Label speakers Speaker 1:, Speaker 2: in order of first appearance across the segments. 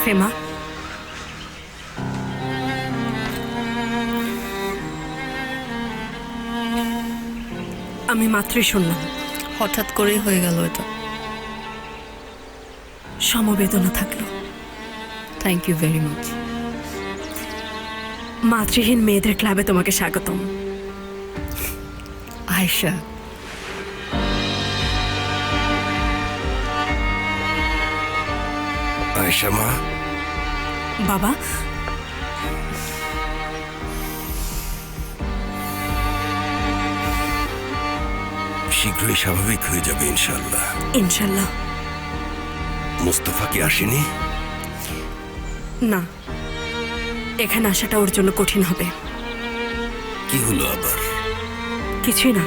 Speaker 1: হেমা, আমি মাত্রই শুনলাম।
Speaker 2: হঠাৎ করেই হয়ে গেল এটা।
Speaker 1: সমবেদনা থাকলো।
Speaker 2: Thank you very much.
Speaker 1: মাতৃহীন মেয়েদের ক্লাবে তোমাকে স্বাগতম।
Speaker 2: আয়েশা,
Speaker 3: আয়েশা মা,
Speaker 1: বাবা,
Speaker 3: শীঘ্রই স্বাভাবিক হয়ে যাবে ইনশাল্লাহ।
Speaker 1: ইনশাল্লাহ।
Speaker 3: মুস্তফা কি আসেনি?
Speaker 1: না, এখানে আসাটা ওর জন্য কঠিন হবে।
Speaker 3: কি হলো আবার?
Speaker 1: কিছুই না।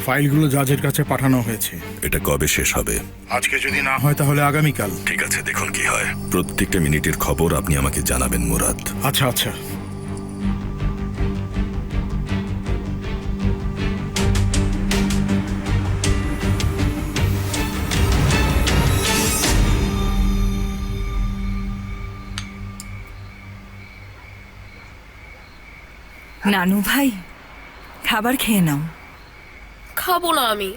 Speaker 4: ফাইলগুলো জাজের কাছে পাঠানো হয়েছে।
Speaker 3: এটা কবে শেষ হবে?
Speaker 4: আজকে যদি না হয় তাহলে আগামীকাল।
Speaker 3: ঠিক আছে, দেখুন কি হয়। প্রত্যেকটা মিনিটের খবর আপনি আমাকে জানাবেন মুরাদ।
Speaker 4: আচ্ছা আচ্ছা।
Speaker 5: নানু ভাই, খাবার খেয়ে নাও।
Speaker 2: খাবো না আমি।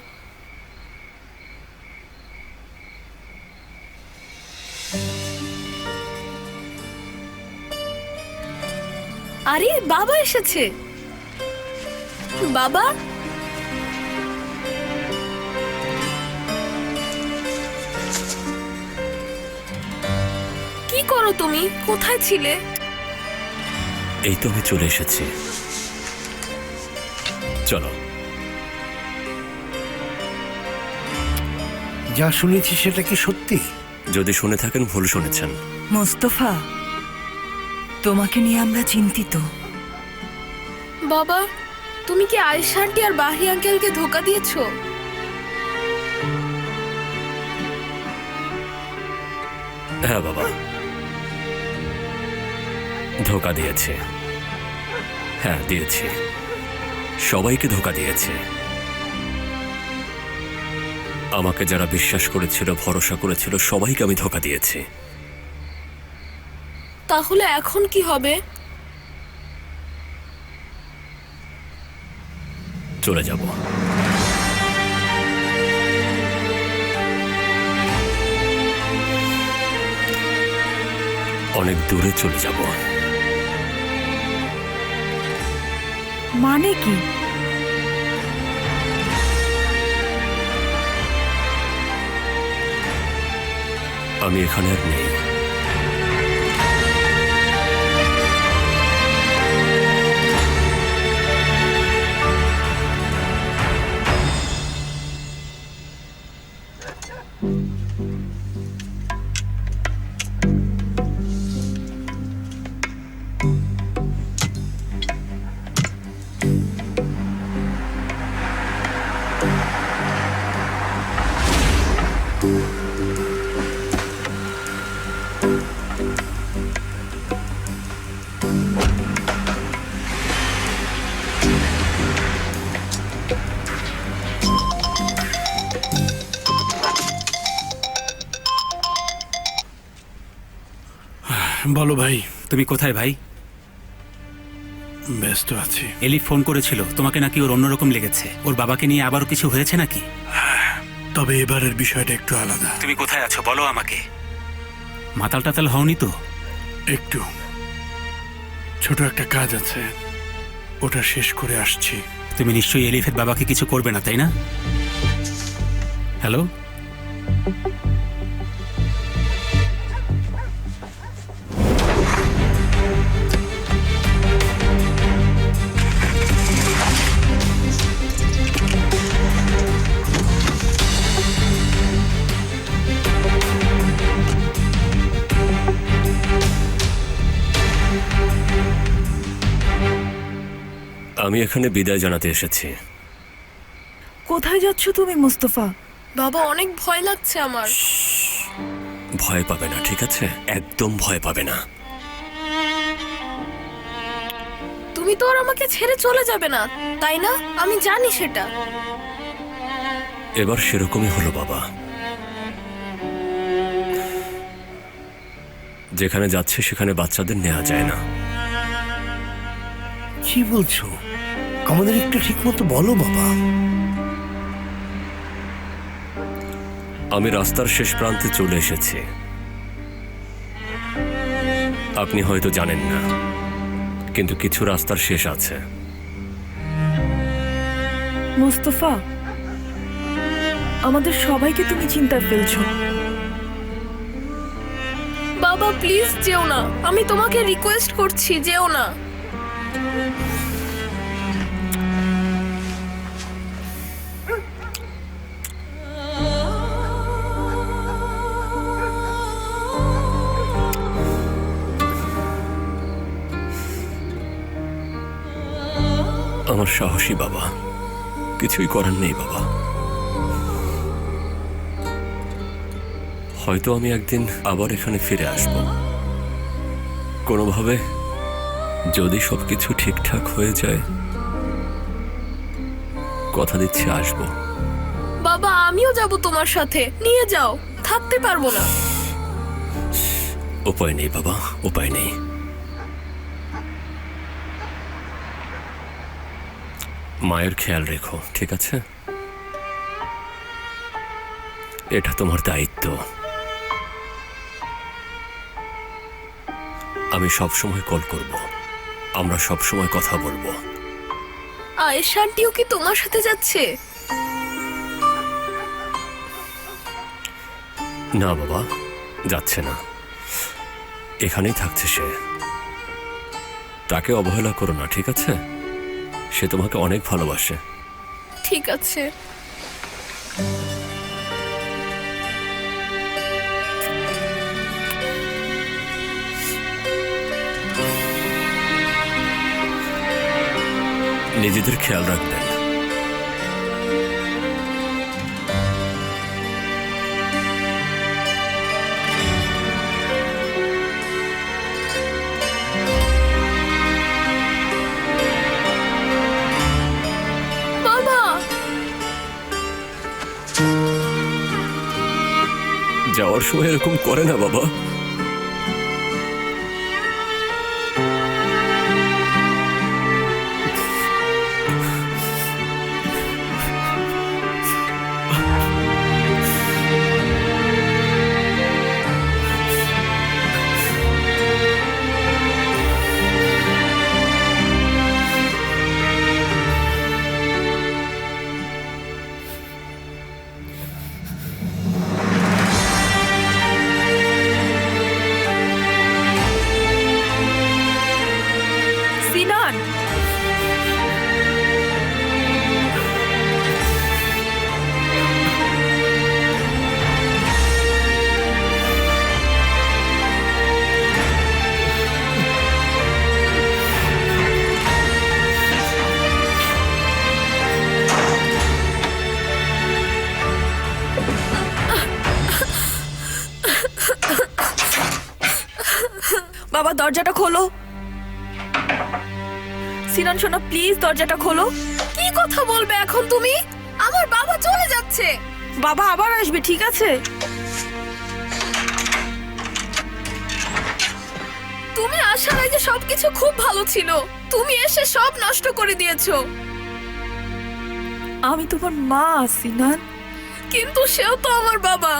Speaker 2: আরে বাবা এসেছে। বাবা, কি করো তুমি? কোথায় ছিলে?
Speaker 6: এই তো আমি চলে এসেছি। চলো।
Speaker 7: যা শুনেছি সেটা কি সত্যি?
Speaker 6: যদি শুনে থাকেন ভুল শুনেছেন।
Speaker 5: মোস্তফা, তোমাকে নিয়ে আমরা চিন্তিত।
Speaker 2: বাবা, তুমি কি আয়েশা আন্টি আর বাহরি আঙ্কেলকে ধোকা দিয়েছো?
Speaker 6: হ্যাঁ বাবা, ধোকা দিয়েছে। হ্যাঁ দিয়েছি, সবাইকে ধোকা দিয়েছে। আমাকে যারা বিশ্বাস করেছিল, ভরসা করেছিল, সবাইকে আমি ধোকা দিয়েছি।
Speaker 2: তাহলে এখন কি হবে?
Speaker 6: চলে যাব। অনেক দূরে চলে যাব।
Speaker 5: মানে কি?
Speaker 6: আমি এখানে আর নেই।
Speaker 4: বলো ভাই।
Speaker 8: তুমি কোথায় ভাই?
Speaker 4: ব্যস্ত আছি।
Speaker 8: এলিফ ফোন করেছিল, তোমাকে নাকি ওর অন্যরকম লেগেছে। ওর বাবাকে নিয়ে আবারও কিছু হয়েছে নাকি?
Speaker 4: তবে এবারের বিষয়টা একটু আলাদা।
Speaker 8: তুমি কোথায় আছো বলো আমাকে। মাতাল টাতাল হওনি তো?
Speaker 4: একটু ছোট একটা কাজ আছে, ওটা শেষ করে আসছি।
Speaker 8: তুমি নিশ্চয়ই এলিফের বাবাকে কিছু করবে না, তাই না? হ্যালো,
Speaker 6: আমি এখানে বিদায় জানাতে এসেছি।
Speaker 5: কোথায় যাচ্ছ তুমি মোস্তফা?
Speaker 2: বাবা, অনেক ভয় লাগছে আমার।
Speaker 6: ভয় পাবে না, ঠিক আছে? একদম ভয় পাবে না।
Speaker 2: তুমি তো আর আমাকে ছেড়ে চলে যাবে না, তাই না? আমি জানি সেটা।
Speaker 6: এবার সেরকমই হলো বাবা। যেখানে যাচ্ছে সেখানে বাচ্চাদের নেওয়া যায় না।
Speaker 7: কি বলছো? আমাদের একটু ঠিক মতো বলো বাবা।
Speaker 6: আমি রাস্তার শেষ প্রান্তে চলে এসেছি। আপনি হয়তো জানেন না, কিন্তু কিছু রাস্তার শেষ আছে।
Speaker 5: মুস্তফা, আমাদের সবাইকে তুমি চিন্তায় ফেলছো।
Speaker 2: বাবা প্লিজ যেও না, আমি তোমাকে রিকোয়েস্ট করছি, যেও না।
Speaker 6: আমার সাহসী বাবা, কিছুই করার নেই বাবা। হয়তো আমি একদিন আবার এখানে ফিরে আসব কোনোভাবে, যদি সবকিছু ঠিকঠাক হয়ে যায়। কথা দিচ্ছি আসব।
Speaker 2: বাবা আমিও যাব তোমার সাথে, নিয়ে যাও, থাকতে পারবো না।
Speaker 6: উপায় নেই বাবা, উপায় নেই। মায়ের খেয়াল রেখো, ঠিক আছে? এটা তোমার দায়িত্ব। আমি সব সময় কল করব, আমরা সব সময় কথা বলবো।
Speaker 2: আয়েশা আন্টিও কি তোমার সাথে যাচ্ছে?
Speaker 6: না বাবা, যাচ্ছে না, এখানেই থাকছে সে। তাকে অবহেলা করো না, ঠিক আছে? সে তোমাকে অনেক ভালোবাসে।
Speaker 2: ঠিক আছে।
Speaker 6: নিজেদের খেয়াল রাখবেন।
Speaker 2: বাবা
Speaker 6: যাওয়ার সময় এরকম করে না বাবা।
Speaker 5: সিনান, বাবা দরজাটা খোলো। সিনান শোনো, প্লিজ দরজাটা খোলো।
Speaker 2: কি কথা বলবে এখন তুমি? আমার বাবা চলে যাচ্ছে।
Speaker 5: বাবা আবার আসবে, ঠিক আছে?
Speaker 2: তুমি আসার আগে সবকিছু খুব ভালো ছিল, তুমি এসে সব নষ্ট করে দিয়েছো।
Speaker 5: আমি তোমার মা, সিনান।
Speaker 2: কিন্তু সেও তো আমার বাবা।